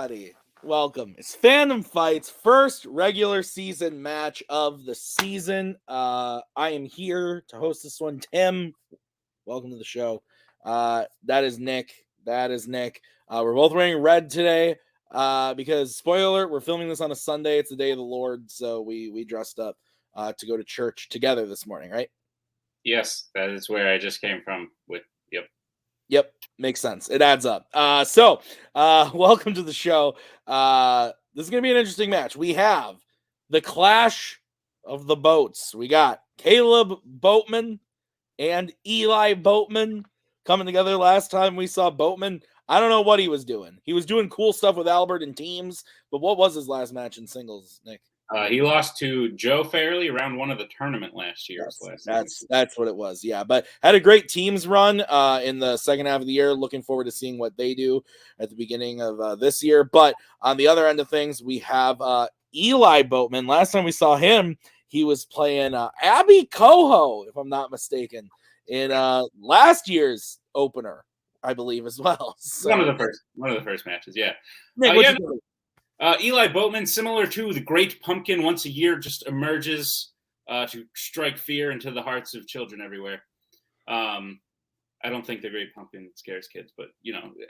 everybody. Welcome. It's Fandom Fights, first regular season match of the season. I am here to host this one. Tim, welcome to the show. That is Nick. We're both wearing red today because, spoiler alert, we're filming this on a Sunday. It's the day of the Lord, so we dressed up to go to church together this morning, right? Yes, that is where I just came from. Yep, makes sense. It adds up. Welcome to the show. This is going to be an interesting match. We have the clash of the boats. We got Kaleb Boatman and Eli Boatman coming together. Last time we saw Boatman, I don't know what he was doing. He was doing cool stuff with Albert in teams, but what was his last match in singles, Nick? He lost to Joe Fairley around one of the tournament last year. That's what it was. Yeah, but had a great teams run in the second half of the year. Looking forward to seeing what they do at the beginning of this year. But on the other end of things, we have Eli Boatman. Last time we saw him, he was playing Auli'i Cravalho, if I'm not mistaken, in last year's opener, I believe, as well. So, one of the first matches. Yeah. Nick, Eli Boatman, similar to the Great Pumpkin, once a year just emerges to strike fear into the hearts of children everywhere. I don't think the Great Pumpkin scares kids, but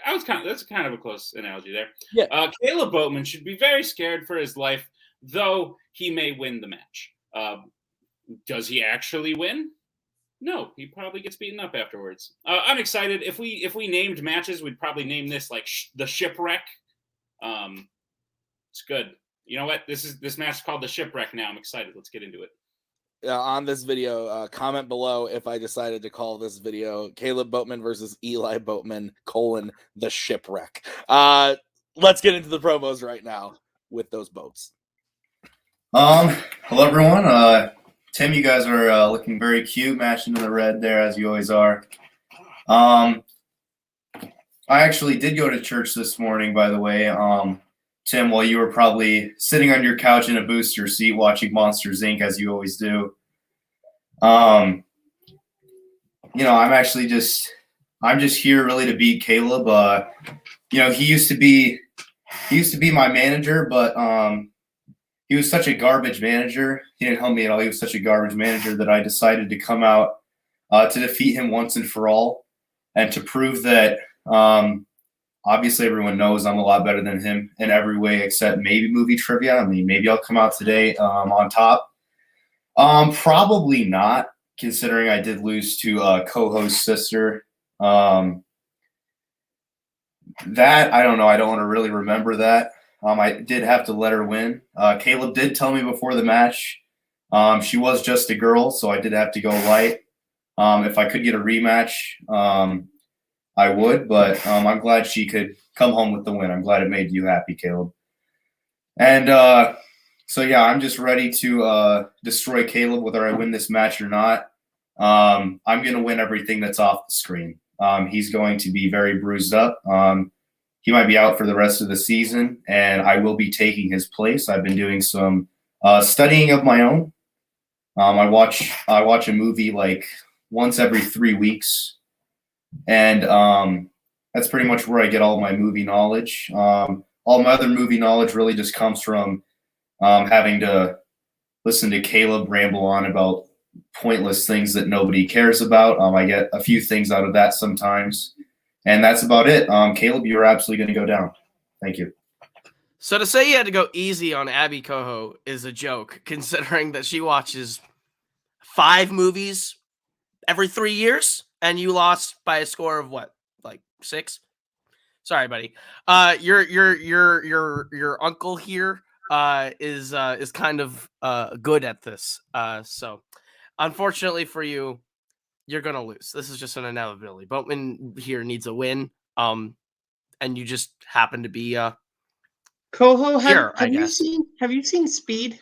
that's kind of a close analogy there. Yeah. Kaleb Boatman should be very scared for his life, though he may win the match. Does he actually win? No, he probably gets beaten up afterwards. I'm excited. If we named matches, we'd probably name this like the Shipwreck. It's good. You know what? This match is called the Shipwreck now. I'm excited. Let's get into it. On this video, comment below if I decided to call this video Kaleb Boatman versus Eli Boatman, the Shipwreck. Let's get into the promos right now with those boats. Hello everyone. Tim, you guys are looking very cute, matching to the red there, as you always are. I actually did go to church this morning, by the way. Tim, while you were probably sitting on your couch in a booster seat watching Monsters, Inc., as you always do. I'm just here really to beat Kaleb. He used to be my manager, but he was such a garbage manager. He didn't help me at all. He was such a garbage manager that I decided to come out to defeat him once and for all, and to prove that obviously everyone knows I'm a lot better than him in every way except maybe movie trivia. I mean, maybe I'll come out today on top. Probably not, considering I did lose to Koho's sister. That, I don't know. I don't want to really remember that. I did have to let her win. Kaleb did tell me before the match she was just a girl, so I did have to go light. If I could get a rematch, I would, but I'm glad she could come home with the win. I'm glad it made you happy, Kaleb. And I'm just ready to destroy Kaleb, whether I win this match or not. I'm going to win everything that's off the screen. He's going to be very bruised up. He might be out for the rest of the season, and I will be taking his place. I've been doing some studying of my own. I watch a movie like once every 3 weeks. And that's pretty much where I get all my movie knowledge. All my other movie knowledge really just comes from having to listen to Kaleb ramble on about pointless things that nobody cares about. I get a few things out of that sometimes. And that's about it. Kaleb, you're absolutely going to go down. Thank you. So to say you had to go easy on Auli'i Cravalho is a joke, considering that she watches 5 movies every 3 years. And you lost by a score of what, like 6? Sorry, buddy. Your uncle here is kind of good at this. So, unfortunately for you, you're gonna lose. This is just an inevitability. Boatman here needs a win. And you just happen to be Koho. Have you seen Speed?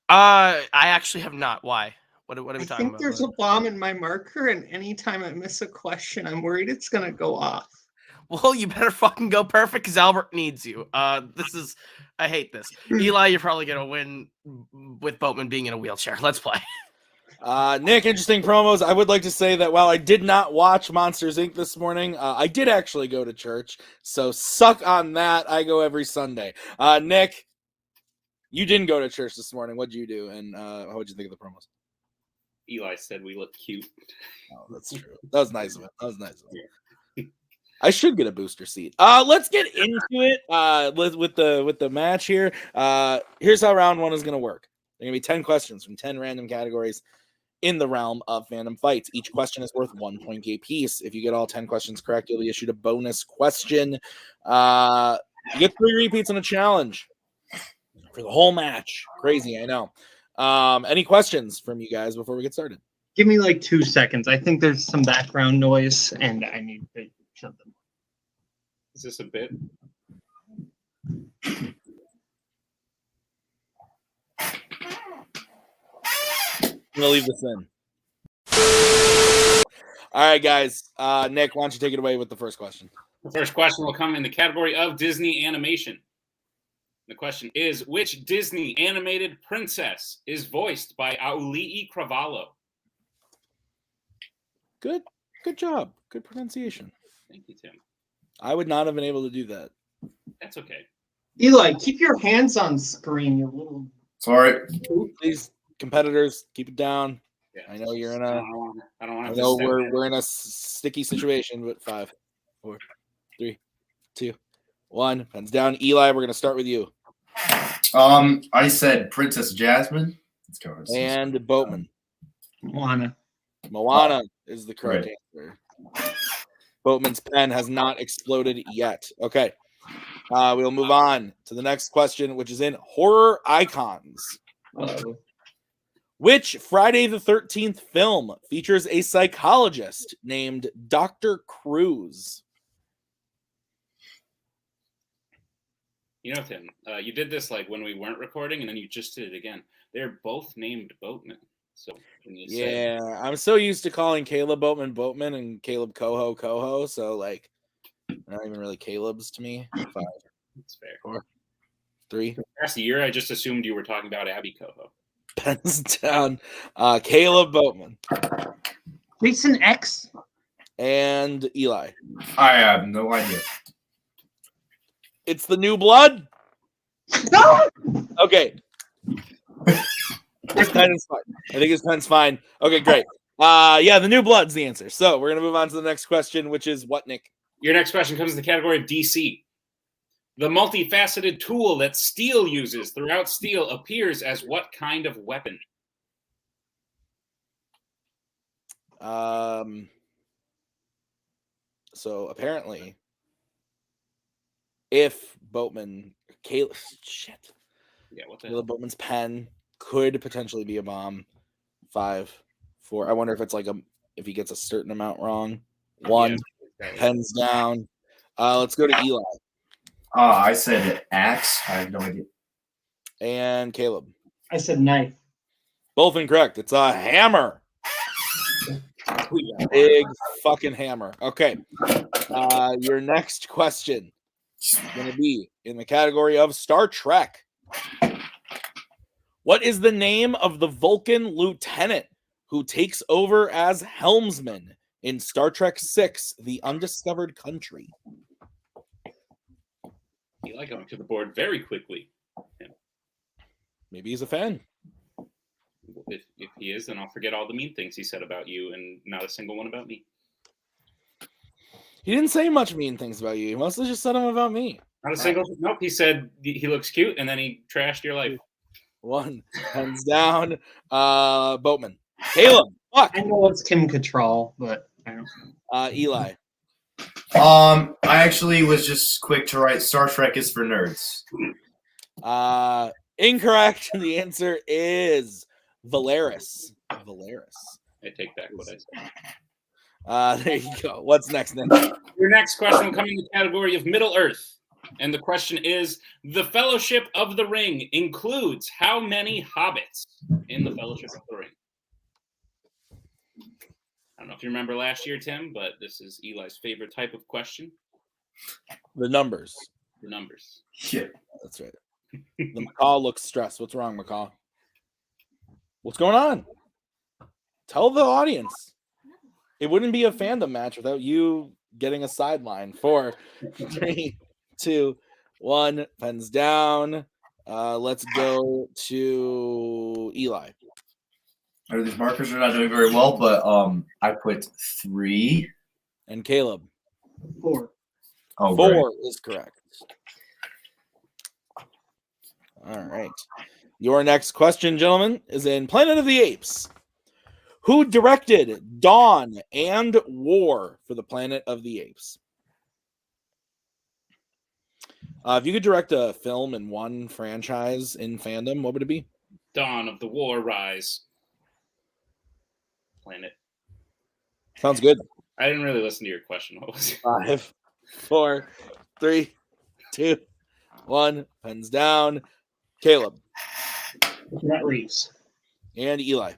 I actually have not. Why? What are we talking about? I think there's a bomb in my marker, and anytime I miss a question, I'm worried it's going to go off. Well, you better fucking go perfect, because Albert needs you. I hate this. Eli, you're probably going to win with Boatman being in a wheelchair. Let's play. Nick, interesting promos. I would like to say that while I did not watch Monsters Inc. this morning, I did actually go to church. So suck on that. I go every Sunday. Nick, you didn't go to church this morning. What'd you do? And what did you think of the promos? Eli said we look cute. Oh, that's true. That was nice of it. I should get a booster seat. Let's get into it. With the match here. Here's how round 1 is going to work. There are going to be 10 questions from 10 random categories in the realm of fandom fights. Each question is worth 1 point apiece. If you get all 10 questions correct, you'll be issued a bonus question. You get 3 repeats on a challenge for the whole match. Crazy, I know. Any questions from you guys before we get started? Give me like 2 seconds. I think there's some background noise and I need to shut them. Is this a bit? I'm gonna leave this in. All right, guys. Nick, why don't you take it away with the first question? The first question will come in the category of Disney animation. The question is, which Disney animated princess is voiced by Auli'i Cravalho? Good job. Good pronunciation. Thank you, Tim. I would not have been able to do that. That's okay. Eli, keep your hands on screen, you little. Sorry. Please, competitors, keep it down. Yeah. I know you're in a. I don't want I to. know we're in a sticky situation, but 5, 4, 3, 2, 1. Pens down. Eli, we're gonna start with you. I said Princess Jasmine. Let's go. And Boatman. Moana. Is the correct answer. Boatman's pen has not exploded yet. Okay. We'll move on to the next question, which is in horror icons. Which Friday the 13th film features a psychologist named Dr. Cruz? You know, Tim, you did this like when we weren't recording, and then you just did it again. They're both named Boatman. So when you say, I'm so used to calling Kaleb Boatman Boatman and Kaleb Koho Koho. So like, not even really Caleb's to me. 5, that's fair. 4, 3. The past year, I just assumed you were talking about Abby Coho. Pens down. Kaleb Boatman. Jason X. And Eli. I have no idea. It's the New Blood. No! Okay. His pen is fine. I think his pen's fine. Okay, great. Yeah, the New Blood's the answer. So we're gonna move on to the next question, which is what, Nick? Your next question comes in the category of DC. The multifaceted tool that Steel uses throughout Steel appears as what kind of weapon? So apparently, if Boatman, Kaleb Boatman's pen could potentially be a bomb. 5, 4. I wonder if it's like if he gets a certain amount wrong. 1, pens down. Let's go to Eli. I said axe. I have no idea. And Kaleb. I said knife. Both incorrect. It's a hammer. Big fucking hammer. Okay. Your next question is going to be in the category of Star Trek. What is the name of the Vulcan lieutenant who takes over as helmsman in Star Trek VI, The Undiscovered Country? Eli going to the board very quickly. Maybe he's a fan. If he is, then I'll forget all the mean things he said about you and not a single one about me. He didn't say much mean things about you. He mostly just said them about me. Not a single. Nope. He said he looks cute, and then he trashed your life. 1, hands down. Boatman. Kaleb. Fuck. I know it's Kim Cattrall, but I don't. Eli. I actually was just quick to write Star Trek is for nerds. Incorrect. The answer is Valeris. I take back what I said. There you go. What's next, Nick? Your next question will come in the category of Middle Earth. And the question is, the Fellowship of the Ring includes how many hobbits in the Fellowship of the Ring? I don't know if you remember last year, Tim, but this is Eli's favorite type of question. The numbers. The numbers. Yeah. That's right. The macaw looks stressed. What's wrong, macaw? What's going on? Tell the audience. It wouldn't be a fandom match without you getting a sideline. 4, 3, 2, 1. Pens down. Let's go to Eli. These markers are not doing very well, but I put 3. And Kaleb. 4. Oh, 4 great. is correct. All right. Your next question, gentlemen, is in Planet of the Apes. Who directed Dawn and War for the Planet of the Apes? If you could direct a film in one franchise in fandom, what would it be? Dawn of the War, Rise. Planet. Sounds good. I didn't really listen to your question. What was it? 5, 4, 3, 2, 1. Pens down. Kaleb. Matt Reeves. And Eli.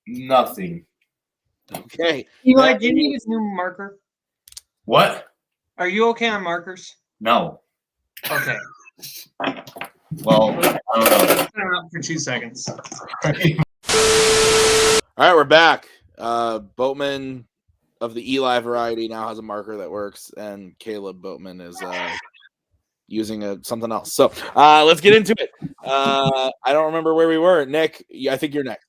Nothing. Okay. Eli, do you need a new marker? What? Are you okay on markers? No. Okay. Well, I don't know. I'm out for 2 seconds. All right, we're back. Boatman of the Eli variety now has a marker that works, and Kaleb Boatman is using something else. So let's get into it. I don't remember where we were. Nick, I think you're next.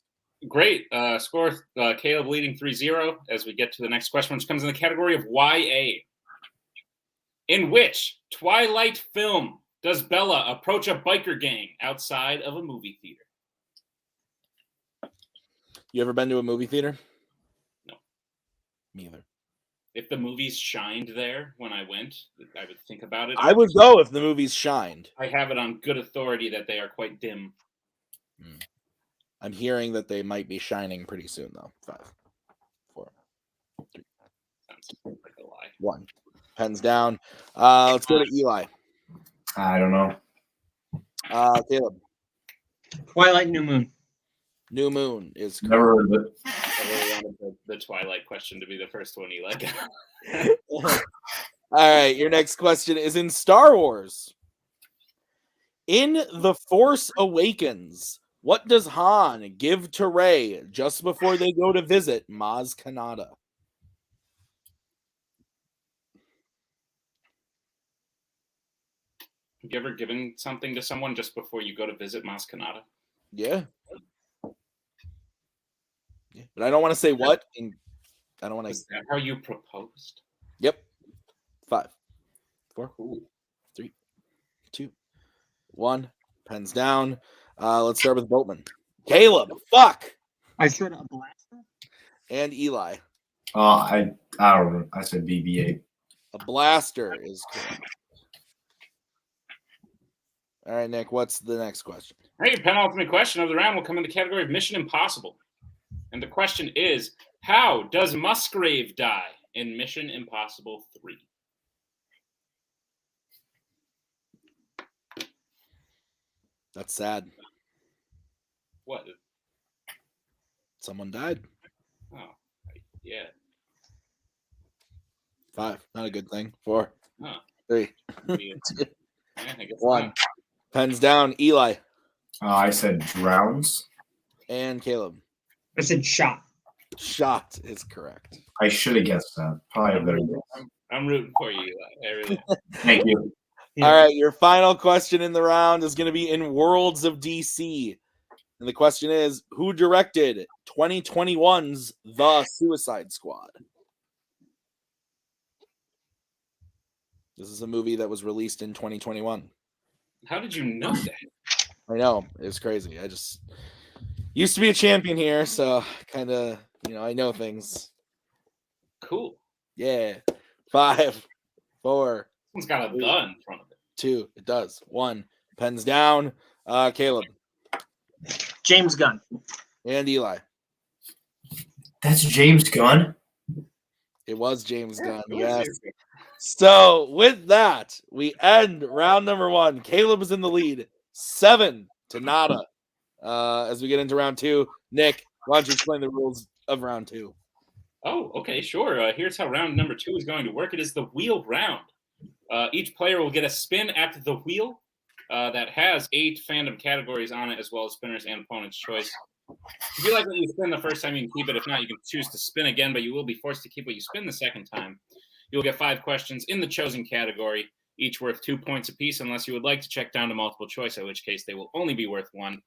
Great. Score, Kaleb leading 3-0 as we get to the next question, which comes in the category of YA. In which Twilight film does Bella approach a biker gang outside of a movie theater? You ever been to a movie theater? No. Me either. If the movies shined there when I went, I would think about it. I would go if the movies shined. I have it on good authority that they are quite dim. I'm hearing that they might be shining pretty soon, though. 5, 4, 3, Sounds like a lie. 1. Pens down. Let's go to Eli. I don't know. Kaleb. Twilight New Moon. New Moon is correct. Never heard of it. I really wanted the Twilight question to be the first one, Eli. All right, your next question is in Star Wars. In The Force Awakens, what does Han give to Rey just before they go to visit Maz Kanata? Have you ever given something to someone just before you go to visit Maz Kanata? Yeah. But I don't want to say what. And I don't want Is to. that how you proposed? Yep. 5, 4, Cool. 3, 2, 1. Pens down. Let's start with Boatman. Kaleb. Fuck. I said a blaster. And Eli. I don't know. I said BB-8. A blaster is correct. All right, Nick, what's the next question? All right, your penultimate question of the round will come in the category of Mission Impossible. And the question is, how does Musgrave die in Mission Impossible 3? That's sad. What? Someone died. Oh, yeah. 5, not a good thing. 4, Huh. 3, Yeah, I guess 1. not. Pens down. Eli I said drowns. and Kaleb. I said shot. Shot is correct. I should have guessed that. Probably a better guess. I'm rooting for you, Eli. I really am. Thank you. All right, your final question in the round is going to be in Worlds of DC. And the question is, who directed 2021's The Suicide Squad? This is a movie that was released in 2021. How did you know that? I know, it's crazy. I just used to be a champion here, so kind of, I know things. Cool. Yeah. 5, 4, Someone's got a gun in front of it. 2, it does. 1, pens down. Kaleb James Gunn. and Eli. That's James Gunn. It was James Gunn, Who is yes. this guy? So with that, we end round number 1. Kaleb is in the lead, 7 to nada. As we get into round 2, Nick, why don't you explain the rules of round 2? Oh, okay, sure. Here's how round number 2 is going to work. It is the wheel round. Each player will get a spin at the wheel that has 8 fandom categories on it, as well as spinners and opponent's choice. If you like what you spin the first time, you can keep it. If not, you can choose to spin again, but you will be forced to keep what you spin the second time. You'll get 5 questions in the chosen category, each worth 2 points apiece, unless you would like to check down to multiple choice, in which case they will only be worth 1.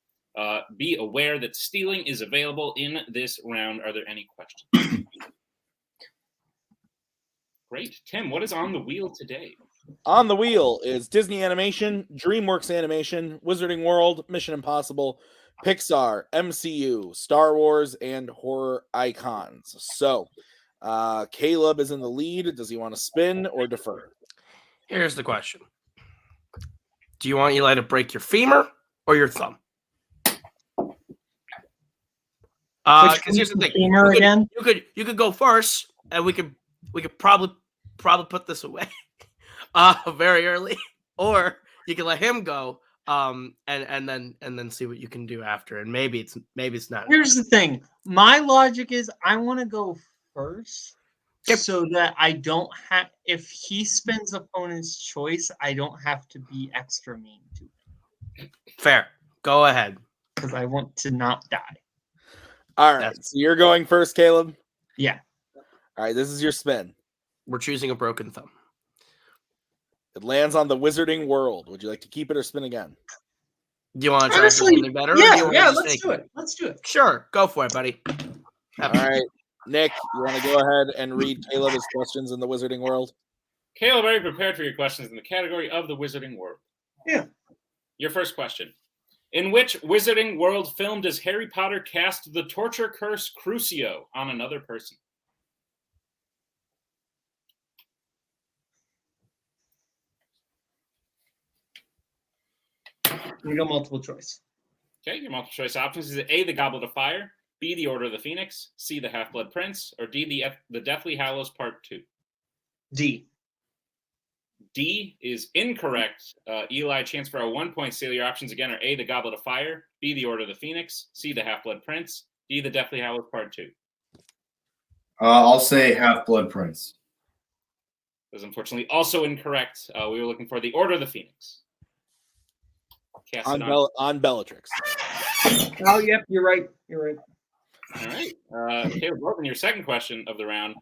Be aware that stealing is available in this round. Are there any questions? Great. Tim, what is on the wheel today? On the wheel is Disney Animation, DreamWorks Animation, Wizarding World, Mission Impossible, Pixar, MCU, Star Wars, and horror icons. So, Kaleb is in the lead. Does he want to spin or defer? Here's the question. Do you want Eli to break your femur or your thumb? Because here's the thing. Femur again? You could go first, and we could probably put this away very early, or you can let him go and then see what you can do after, and maybe it's not. Here's the thing. My logic is I want to go first Yep. so that I don't have, if he spins opponent's choice, I don't have to be extra mean to him Fair. Go ahead. because I want to not die. All right. So you're going first, Kaleb? Yeah. All right. This is your spin. We're choosing a broken thumb. It lands on the Wizarding World. Would you like to keep it or spin again? Do you want to try for Honestly, something better? or do you wanna Yeah, just let's take do it. Let's do it. Sure. Go for it, buddy. All right. Nick, you want to go ahead and read Kaleb's questions in the Wizarding World? Caleb, are you prepared for your questions in the category of the Wizarding World? Yeah. Your first question. In which Wizarding World film does Harry Potter cast the torture curse Crucio on another person? We go multiple choice. Okay, your multiple choice options is A, the Goblet of Fire, B, the Order of the Phoenix, C, the Half-Blood Prince, or D, the Deathly Hallows Part 2. D. D is incorrect. Eli, chance for a 1-point steal. Your options again are A, the Goblet of Fire, B, the Order of the Phoenix, C, the Half-Blood Prince, D, the Deathly Hallows Part 2. I'll say Half-Blood Prince. That is unfortunately also incorrect. We were looking for the Order of the Phoenix. Cast it On Bellatrix. Oh, yep, you're right. You're right. All right. Caleb Boatman, your second question of the round.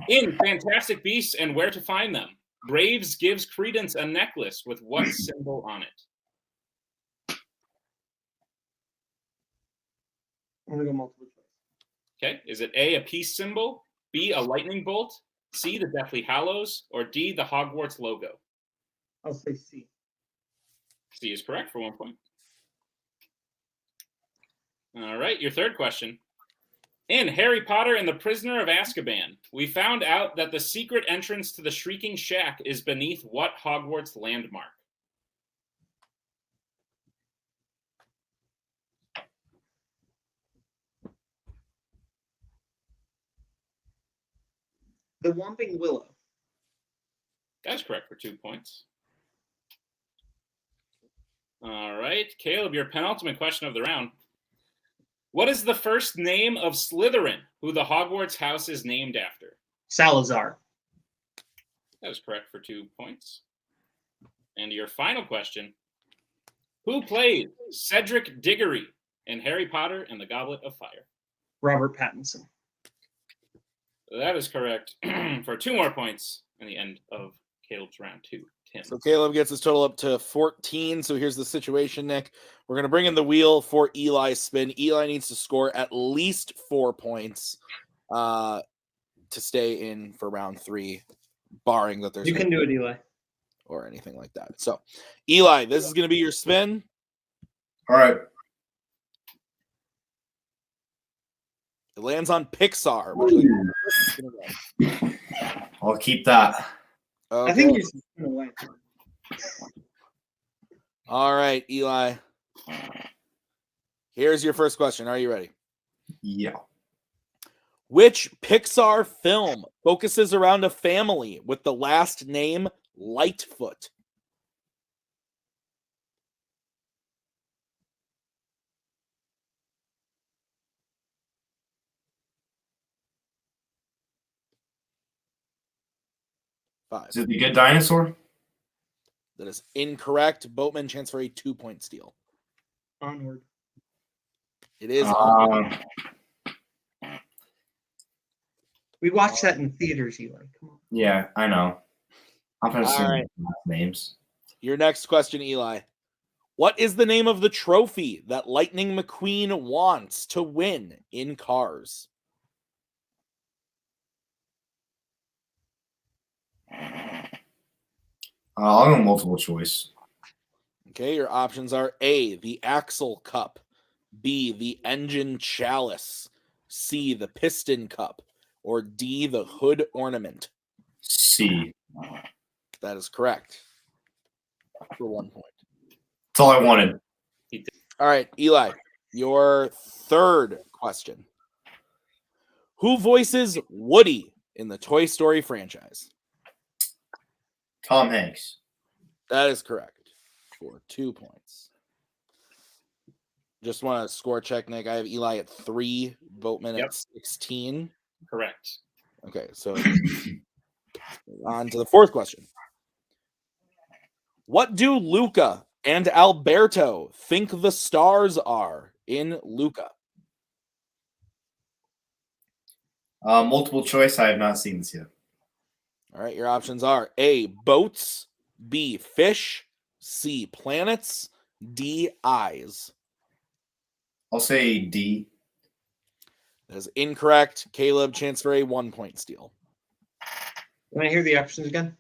In Fantastic Beasts and Where to Find Them, Graves gives Credence a necklace with what symbol on it? I'm going to go multiple choice. Okay. Is it A, a peace symbol, B, a lightning bolt, C, the Deathly Hallows, or D, the Hogwarts logo? I'll say C. C is correct for 1 point. All right, your third question. In Harry Potter and the Prisoner of Azkaban, we found out that the secret entrance to the Shrieking Shack is beneath what Hogwarts landmark? The Whomping Willow. That's correct for 2 points. All right, Caleb, your penultimate question of the round. What is the first name of Slytherin, who the Hogwarts house is named after? Salazar. That is correct for 2 points. And your final question. Who played Cedric Diggory in Harry Potter and the Goblet of Fire? Robert Pattinson. That is correct for 2 more points in the end of Caleb's round 2. Tim. So Kaleb gets his total up to 14. So here's the situation, Nick. We're going to bring in the wheel for Eli's spin. Eli needs to score at least 4 points to stay in for round 3, barring that there's... You can do it, Eli. Or anything like that. So, Eli, this is going to be your spin. All right. It lands on Pixar. I'll keep that. Okay. I think you're away. All right, Eli. Here's your first question. Are you ready? Yeah. Which Pixar film focuses around a family with the last name Lightfoot? Five. Is it The Good Dinosaur? That is incorrect. Boatman, chance for a 2-point steal. Onward. It is. We watched that in theaters, Eli. Come on. Yeah, I know. I'm gonna All say right. names. Your next question, Eli. What is the name of the trophy that Lightning McQueen wants to win in Cars? I'll go multiple choice. Okay, your options are A, the Axle Cup, B, the Engine Chalice, C, the Piston Cup, or D, the Hood Ornament. C. That is correct. For 1 point. That's all I wanted. All right, Eli, your third question. Who voices Woody in the Toy Story franchise? Tom Hanks. That is correct. For 2 points. Just want to score check, Nick. I have Eli at 3, Boatman Yep. at 16. Correct. Okay, so on to the fourth question. What do Luca and Alberto think the stars are in Luca? Multiple choice. I have not seen this yet. All right, your options are A, boats, B, fish, C, planets, D, eyes. I'll say D. That is incorrect. Kaleb, chance for a 1 point steal. Can I hear the options again?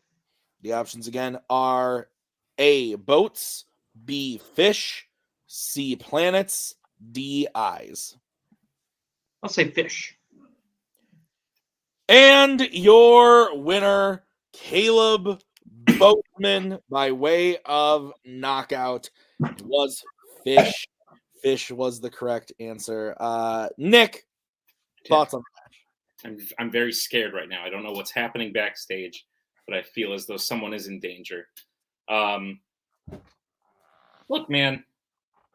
The options again are A, boats, B, fish, C, planets, D, eyes. I'll say fish. And your winner, Kaleb Boatman, by way of knockout, was fish. Fish was the correct answer. Nick, thoughts on that? I'm very scared right now. I don't know what's happening backstage, but I feel as though someone is in danger. Look, man,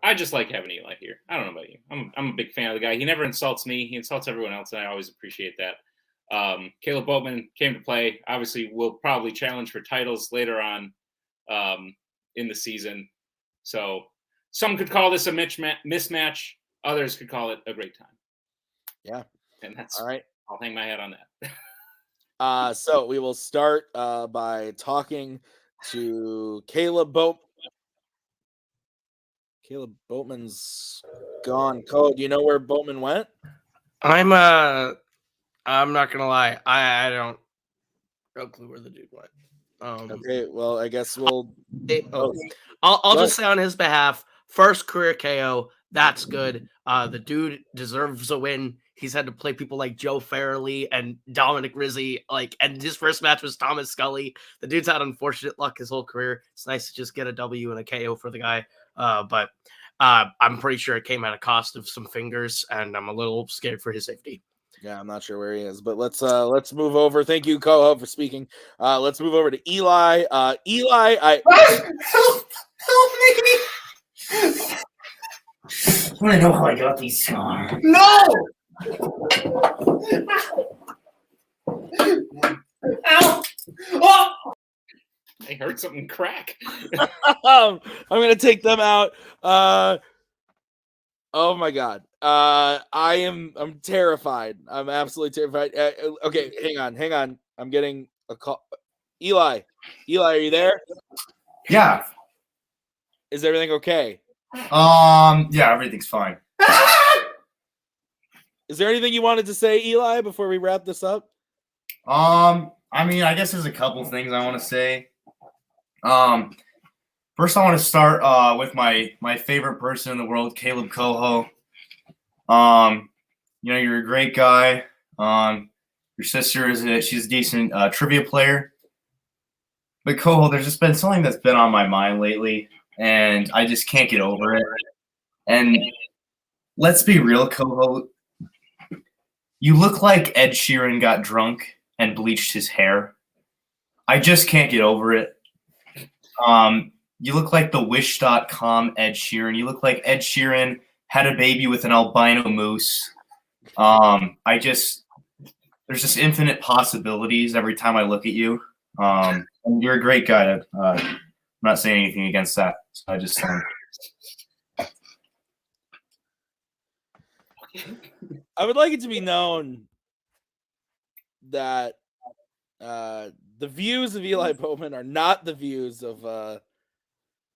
I just like having Eli here. I don't know about you. I'm a big fan of the guy. He never insults me. He insults everyone else, and I always appreciate that. Kaleb Boatman came to play. Obviously, will probably challenge for titles later on in the season. So some could call this a mismatch. Others could call it a great time. Yeah. And that's all right. I'll hang my hat on that. So we will start by talking to Kaleb Boatman. Kaleb Boatman's gone. Code, do you know where Boatman went? I'm not gonna lie. I don't no clue where the dude went. Okay, well, I guess we'll. I'll just say on his behalf, first career KO. That's good. The dude deserves a win. He's had to play people like Joe Farrelly and Dominic Rizzi, and his first match was Thomas Scully. The dude's had unfortunate luck his whole career. It's nice to just get a W and a KO for the guy. But I'm pretty sure it came at a cost of some fingers, and I'm a little scared for his safety. Yeah, I'm not sure where he is, but let's move over. Thank you, Koho, for speaking. Let's move over to Eli. Eli, help me! I want to know how I got these scars. No! Ow! Oh! I heard something crack. I'm gonna take them out. Oh my god. I'm terrified. I'm absolutely terrified. Okay, hang on. I'm getting a call. Eli, are you there? Yeah. Is everything okay? Yeah, everything's fine. Is there anything you wanted to say, Eli, before we wrap this up? I mean, I guess there's a couple things I want to say. First, I want to start with my favorite person in the world, Kaleb Koho. You're a great guy. Your sister she's a decent trivia player. But Koho, there's just been something that's been on my mind lately, and I just can't get over it. And let's be real, Koho. You look like Ed Sheeran got drunk and bleached his hair. I just can't get over it. You look like the Wish.com Ed Sheeran. You look like Ed Sheeran had a baby with an albino moose. There's just infinite possibilities every time I look at you. And you're a great guy. I'm not saying anything against that. So I just I would like it to be known that the views of Eli Boatman are not the views of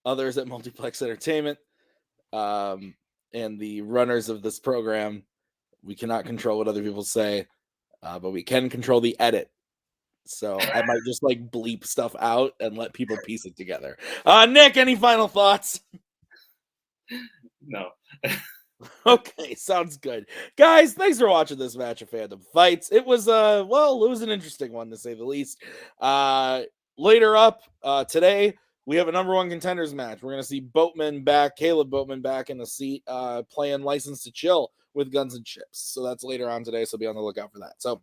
others at Multiplex Entertainment and the runners of this program. We cannot control what other people say, but we can control the edit. So I might just like bleep stuff out and let people piece it together. Nick, any final thoughts? No. Okay, sounds good. Guys, thanks for watching this match of Fandom Fights. It was it was an interesting one to say the least. Later up today, we have a number one contenders match. We're gonna see Boatman back, Kaleb Boatman back in the seat, playing License to Chill with Guns and Chips. So that's later on today, so be on the lookout for that. So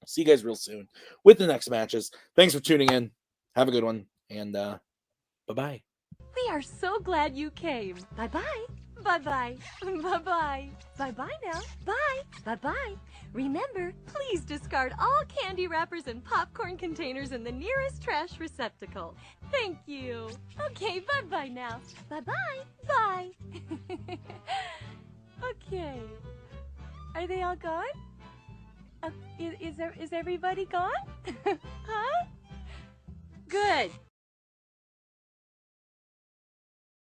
see you guys real soon with the next matches. Thanks for tuning in. Have a good one, and bye-bye. We are so glad you came. Bye-bye. Bye-bye. Bye-bye. Bye-bye now. Bye. Bye-bye. Remember, please discard all candy wrappers and popcorn containers in the nearest trash receptacle. Thank you. Okay, bye-bye now. Bye-bye. Bye. Okay. Are they all gone? Is everybody gone? Huh? Good.